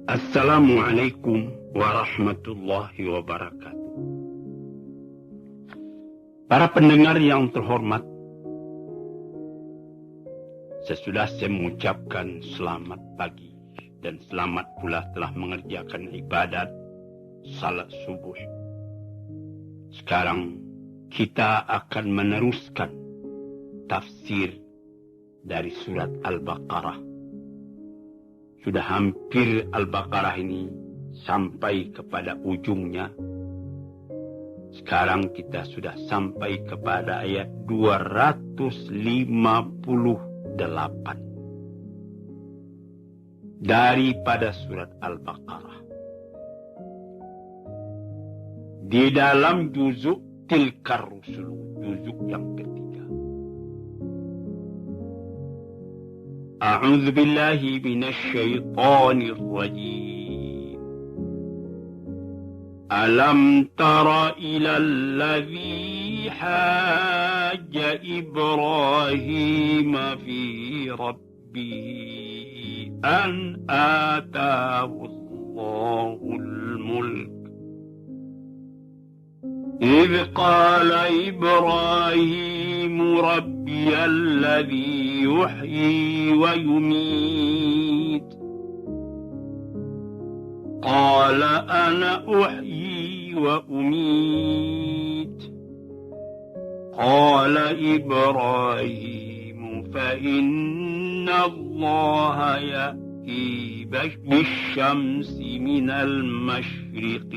Assalamualaikum warahmatullahi wabarakatuh. Para pendengar yang terhormat, sesudah saya mengucapkan selamat pagi dan selamat pula telah mengerjakan ibadat salat subuh. Sekarang kita akan meneruskan tafsir dari surat Al-Baqarah. Sudah hampir Al-Baqarah ini sampai kepada ujungnya. Sekarang kita sudah sampai kepada ayat 258 daripada surat Al-Baqarah. Di dalam juzuk Tilkar Rusul, juzuk yang ketiga. A'udzu billahi minasyaitonir rajim. Alam tara ilal ladzi hajja Ibrahim fi rabbih an ataahu Allahul mulk. إذ قال إبراهيم ربي الذي يحيي ويميت قال أنا أحيي وأميت قال إبراهيم فإن الله يأتي بالشمس من المشرق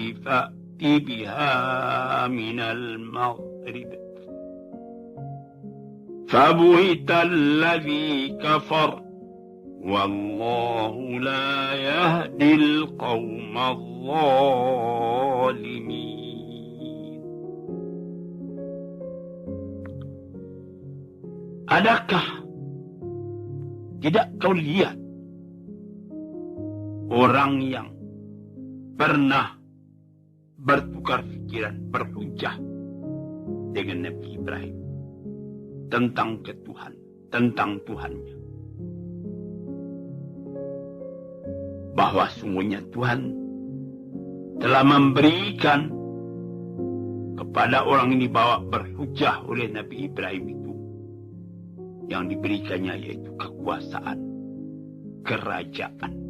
بها من المغرب فبهت الذي كفر والله لا يهدي القوم الظالمين. Adakah tidak kau lihat orang yang pernah bertukar pikiran, berhujah dengan Nabi Ibrahim tentang ketuhan, tentang Tuhannya, bahwa sungguhnya Tuhan telah memberikan kepada orang ini, bahwa berhujah oleh Nabi Ibrahim itu yang diberikannya yaitu kekuasaan, kerajaan.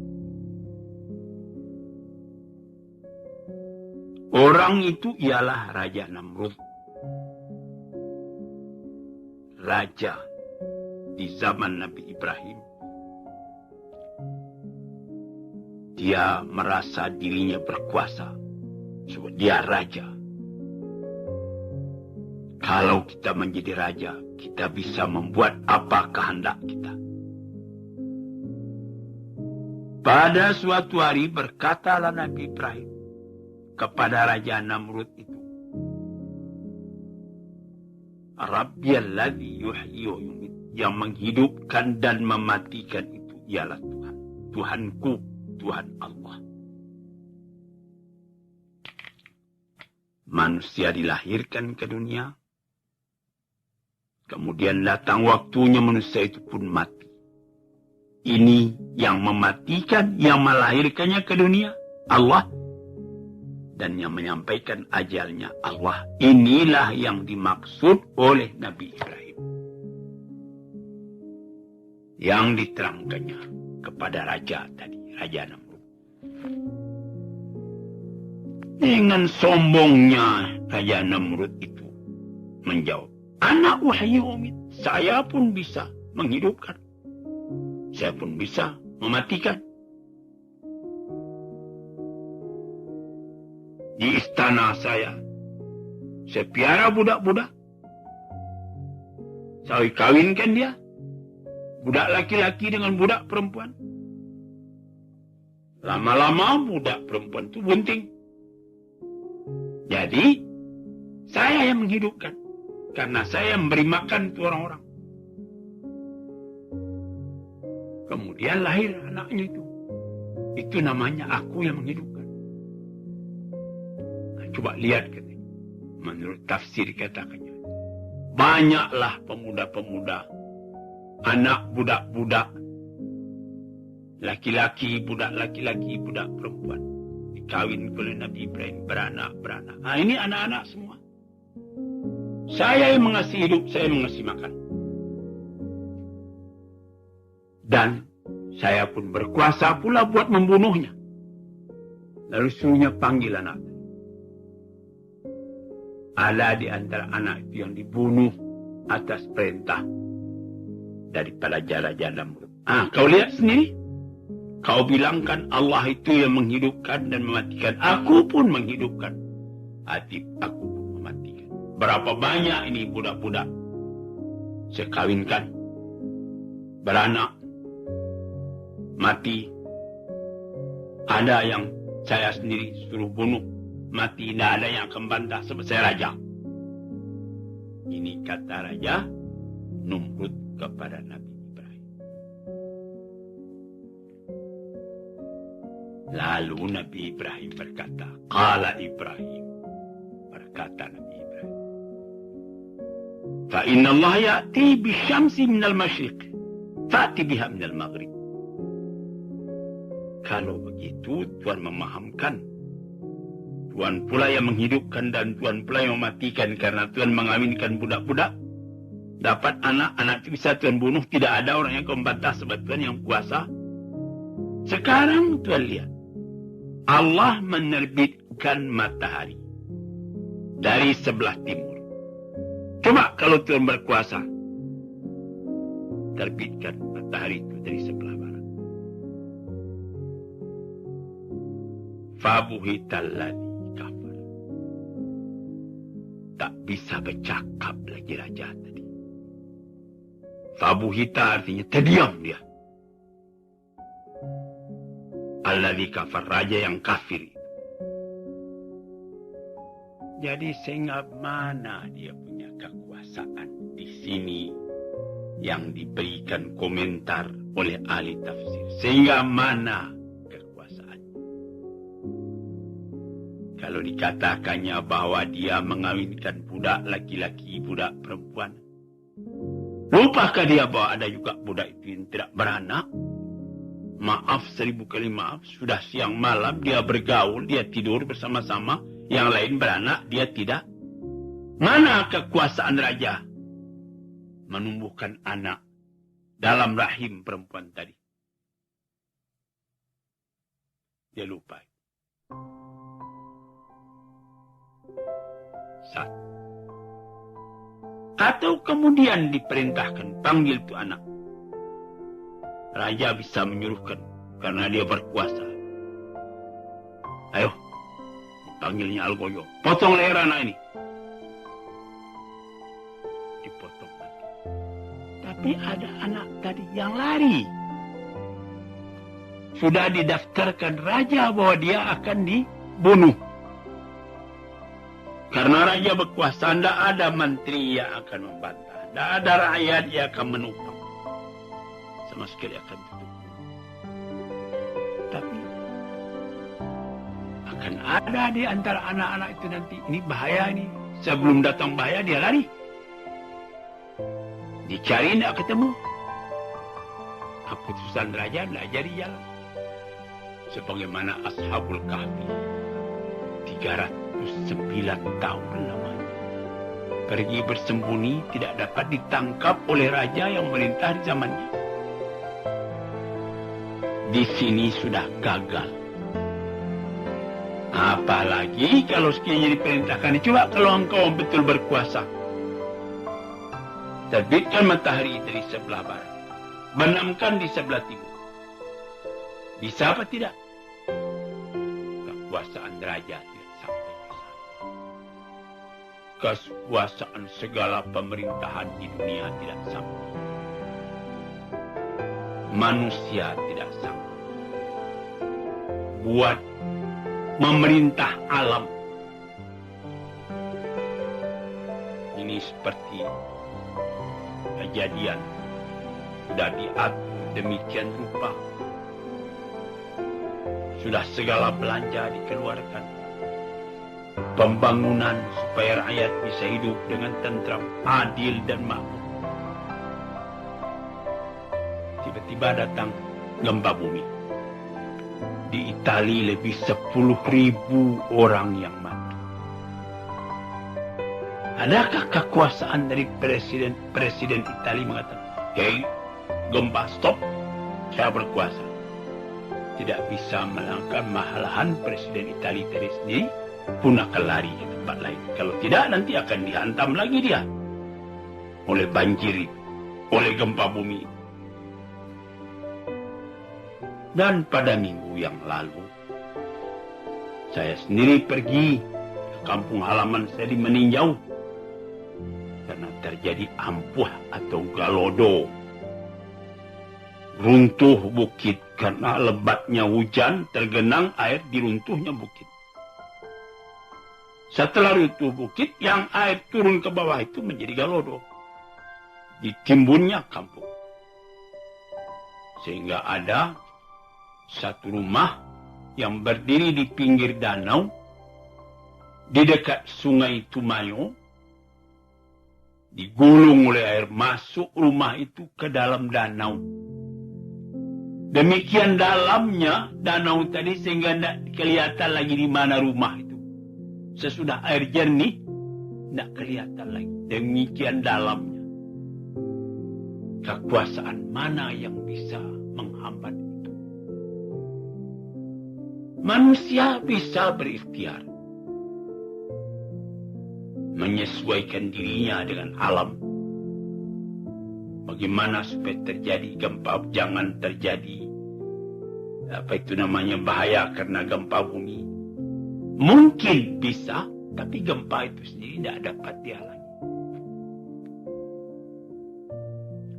Orang itu ialah Raja Namrud. Raja di zaman Nabi Ibrahim. Dia merasa dirinya berkuasa. Sebab dia raja. Kalau kita menjadi raja, kita bisa membuat apa kehendak kita. Pada suatu hari berkatalah Nabi Ibrahim kepada Raja Namrud itu, Rabbiyalladzi yuhyi wa yumiit, yang menghidupkan dan mematikan itu ialah Tuhan. Tuhanku, Tuhan Allah. Manusia dilahirkan ke dunia, kemudian datang waktunya manusia itu pun mati. Ini yang mematikan, yang melahirkannya ke dunia, Allah. Dan yang menyampaikan ajalnya Allah. Inilah yang dimaksud oleh Nabi Ibrahim. Yang diterangkannya kepada raja tadi, Raja Namrud. Dengan sombongnya Raja Namrud itu menjawab, Ana uhyi wa umiit, saya pun bisa menghidupkan. Saya pun bisa mematikan. Di istana saya piara budak-budak. Saya kawinkan dia. Budak laki-laki dengan budak perempuan. Lama-lama budak perempuan itu bunting. Jadi, saya yang menghidupkan. Karena saya memberi makan itu orang-orang. Kemudian lahir anaknya itu. Itu namanya aku yang menghidupkan. Coba lihat, menurut tafsir katakannya, banyaklah pemuda-pemuda, anak budak-budak Laki-laki, budak perempuan. Dikawin oleh Nabi Ibrahim, beranak. Ini anak-anak semua. Saya yang mengasih hidup, saya yang mengasih makan. Dan saya pun berkuasa pula buat membunuhnya. Lalu suruhnya panggil anak. Ada di antara anak itu yang dibunuh atas perintah daripada raja Namrud. Kau lihat sendiri. Kau bilangkan Allah itu yang menghidupkan dan mematikan. Aku pun menghidupkan. Aku pun mematikan. Berapa banyak ini budak-budak saya kawinkan, beranak, mati. Ada yang saya sendiri suruh bunuh, mati. Tidak ada yang akan bantah sebab saya raja. Ini kata Raja Namrud kepada Nabi Ibrahim. Lalu Nabi Ibrahim berkata, Qala Ibrahim, berkata Nabi Ibrahim, Fa inna Allah ya'ti bisyamsi minal masyriq, fa'ti biha minal maghrib. Kalau begitu, Tuhan memahamkan. Tuhan pula yang menghidupkan dan Tuhan pula yang mematikan. Karena Tuhan mengawinkan budak-budak. Dapat anak-anak itu bisa Tuhan bunuh. Tidak ada orang yang membantah sebab Tuhan yang kuasa. Sekarang Tuhan lihat. Allah menerbitkan matahari dari sebelah timur. Coba kalau Tuhan berkuasa. Terbitkan matahari itu dari sebelah barat. Fabuhitalladzi kafar. Tak bisa bercakap lagi raja tadi. Fabuhita artinya terdiam dia. Alladzi kafar, raja yang kafir. Jadi sehingga mana dia punya kekuasaan di sini yang diberikan komentar oleh ahli tafsir. Sehingga mana kalau dikatakannya bahwa dia mengawinkan budak laki-laki, budak perempuan. Lupakah dia bahwa ada juga budak itu yang tidak beranak? Maaf 1000 kali maaf, sudah siang malam dia bergaul, dia tidur bersama-sama. Yang lain beranak, dia tidak. Mana kekuasaan raja menumbuhkan anak dalam rahim perempuan tadi? Dia lupa. Satu. Atau kemudian diperintahkan panggil tu anak. Raja bisa menyuruhkan karena dia berkuasa. Ayo, panggilnya Algoyo. Potong leher anak ini. Dipotong mati. Tapi ada anak tadi yang lari. Sudah didaftarkan raja bahwa dia akan dibunuh. Karena raja berkuasa, tidak ada menteri yang akan membantah. Tidak ada rakyat yang akan menopang. Sama sekali akan didukung. Tapi akan ada di antara anak-anak itu nanti. Ini bahaya ini. Sebelum datang bahaya, dia lari. Dicari, tidak ketemu. Keputusan raja tidak jadi jalan. Sebagaimana Ashabul Kahfi. 309 tahun lamanya. Pergi bersembunyi, tidak dapat ditangkap oleh raja yang memerintah di zamannya. Di sini sudah gagal. Apalagi kalau sekiranya diperintahkan. Coba kalau engkau betul berkuasa. Terbitkan matahari dari sebelah barat. Benamkan di sebelah timur. Bisa apa tidak? Kekuasaan raja tidak sampai ke sana. Kekuasaan segala pemerintahan di dunia tidak sampai. Manusia tidak sampai. Buat memerintah alam. Ini seperti kejadian. Sudah diatur demikian rupa. Sudah segala belanja dikeluarkan. Pembangunan supaya rakyat bisa hidup dengan tentram, adil dan makmur. Tiba-tiba datang gempa bumi. Di Italia lebih 10.000 orang yang mati. Adakah kekuasaan dari presiden Italia mengatakan, "Hei, gempa stop, saya berkuasa"? Tidak bisa melangkah, malahan presiden Italia sendiri pun akan lari ke tempat lain. Kalau tidak, nanti akan dihantam lagi dia oleh banjir, oleh gempa bumi. Dan pada minggu yang lalu, saya sendiri pergi ke kampung halaman saya di Meninjau karena terjadi ampuh atau galodo. Runtuh bukit karena lebatnya hujan, tergenang air di runtuhnya bukit. Setelah runtuh bukit, yang air turun ke bawah itu menjadi galodo. Ditimbunnya kampung. Sehingga ada satu rumah yang berdiri di pinggir danau, di dekat sungai Tumayo, digulung oleh air, masuk rumah itu ke dalam danau. Demikian dalamnya danau tadi sehingga tidak kelihatan lagi di mana rumah itu. Sesudah air jernih, tidak kelihatan lagi. Demikian dalamnya. Kekuasaan mana yang bisa menghambat itu? Manusia bisa berikhtiar. Menyesuaikan dirinya dengan alam. Bagaimana supaya terjadi gempa, jangan terjadi bahaya karena gempa bumi. Mungkin bisa, tapi gempa itu sendiri tidak dapat dihalangi.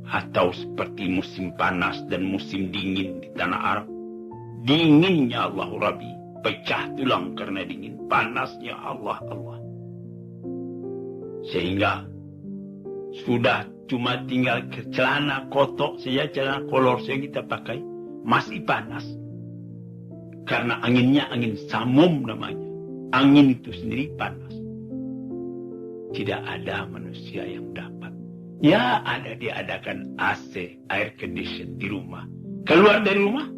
Atau seperti musim panas dan musim dingin di tanah Arab. Dinginnya Allah Rabbi, pecah tulang karena dingin. Panasnya Allah. Sehingga sudah cuma tinggal ke celana kotor saja, celana kolor yang kita pakai, masih panas. Karena anginnya angin samum namanya. Angin itu sendiri panas. Tidak ada manusia yang dapat. Ya, ada diadakan AC, air condition di rumah. Keluar dari rumah,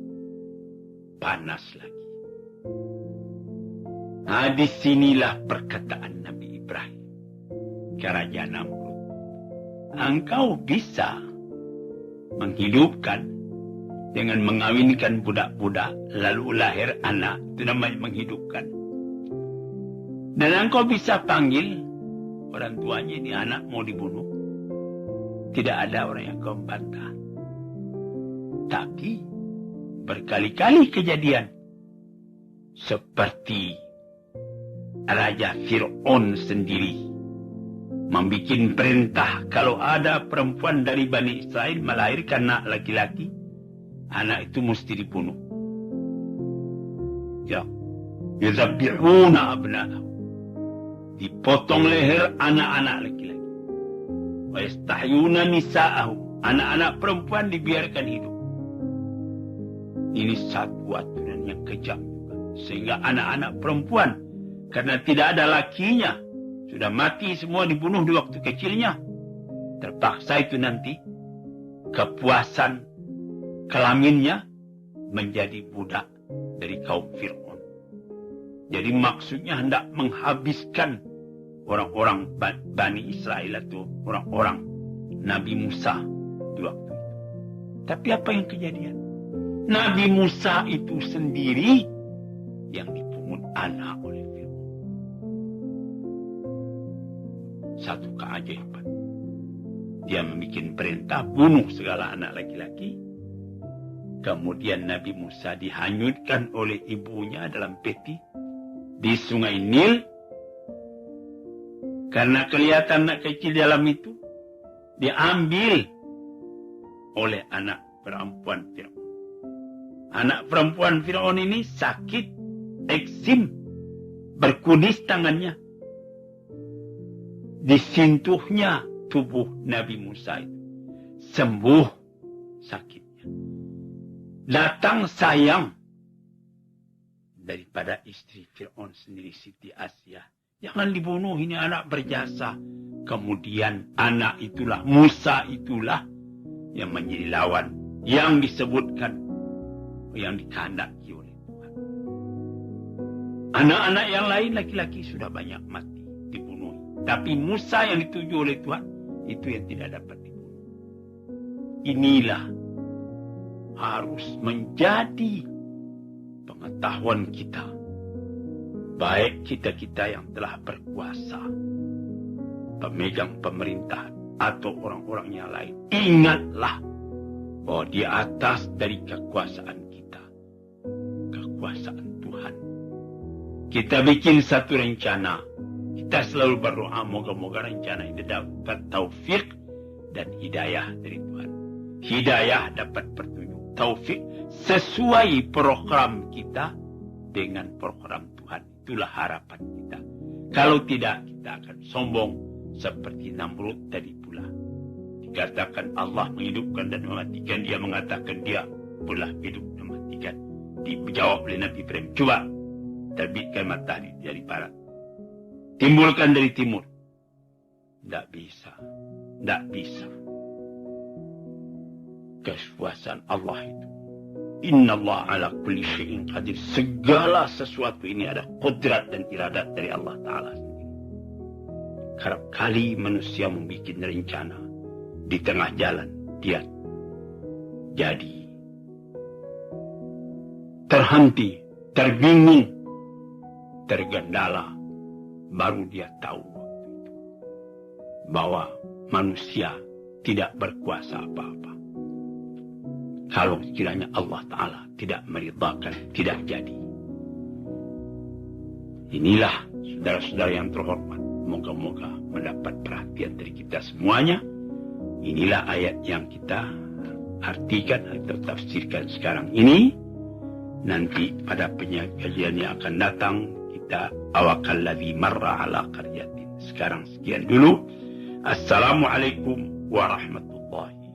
panas lagi. Nah, disinilah perkataan Nabi Ibrahim ke Raja Namrud. Engkau bisa menghidupkan dengan mengawinkan budak-budak, lalu lahir anak. Itu namanya menghidupkan. Dan engkau bisa panggil orang tuanya, ini anak mau dibunuh. Tidak ada orang yang kau bantah. Tapi berkali-kali kejadian. Seperti Raja Fir'aun sendiri membikin perintah kalau ada perempuan dari Bani Israel melahirkan anak laki-laki, anak itu mesti dibunuh. Ya, yuzabbihuna abna'ahum, dipotong leher anak-anak laki-laki. Wa yastahyuna nisa'ahum, anak-anak perempuan dibiarkan hidup. Ini satu aturan yang kejam juga. Sehingga anak-anak perempuan, karena tidak ada lakinya, sudah mati semua, dibunuh di waktu kecilnya. Terpaksa itu nanti kepuasan kelaminnya menjadi budak dari kaum Fir'aun. Jadi maksudnya hendak menghabiskan orang-orang Bani Israel atau orang-orang Nabi Musa di waktu itu. Tapi apa yang kejadian? Nabi Musa itu sendiri yang dipungut anak oleh Fir'aun. Satu keajaiban. Dia membuat perintah bunuh segala anak laki-laki. Kemudian Nabi Musa dihanyutkan oleh ibunya dalam peti di sungai Nil. Karena kelihatan anak kecil dalam itu, diambil oleh anak perempuan Fir'aun. Anak perempuan Fir'aun ini sakit, eksim, berkudis tangannya. Disentuhnya tubuh Nabi Musa itu. Sembuh sakitnya. Datang sayang daripada istri Fir'aun sendiri, Siti Asia. Jangan dibunuh, ini anak berjasa. Kemudian anak itulah, Musa itulah yang menjadi lawan. Yang disebutkan yang dikehendaki oleh Tuhan. Anak-anak yang lain laki-laki sudah banyak mati, dibunuh. Tapi Musa yang dituju oleh Tuhan, itu yang tidak dapat dibunuh. Inilah harus menjadi pengetahuan kita. Baik kita-kita yang telah berkuasa, pemegang pemerintahan, atau orang-orang yang lain. Ingatlah bahwa di atas dari kekuasaan kita, kekuasaan Tuhan. Kita bikin satu rencana. Kita selalu berdoa, moga-moga rencana ini dapat taufik dan hidayah dari Tuhan. Hidayah dapat petunjuk, taufik sesuai program kita dengan program Tuhan. Itulah harapan kita. Kalau tidak, kita akan sombong seperti Namrud tadi pula. Dikatakan Allah menghidupkan dan mematikan, dia mengatakan dia pula hidup dan mematikan. Dijawab oleh Nabi Ibrahim, coba terbitkan matahari dari barat, timbulkan dari timur. Tidak bisa. Tidak bisa. Kekuasaan Allah itu. Inna Allah ala kulli syai'in qadir. Segala sesuatu ini ada qudrat dan iradat dari Allah Ta'ala sendiri. Kerap kali manusia membuat rencana di tengah jalan, dia jadi terhenti, terbingung, tergendala. Baru dia tahu waktu itu bahwa manusia tidak berkuasa apa-apa. Kalau kiranya Allah Ta'ala tidak meridhakan, tidak jadi. Inilah saudara-saudara yang terhormat, moga-moga mendapat perhatian dari kita semuanya. Inilah ayat yang kita artikan atau tafsirkan sekarang ini. Nanti pada penyajian yang akan datang, kita awakallazi marra ala qaryatin. Sekarang sekian dulu. Assalamualaikum warahmatullahi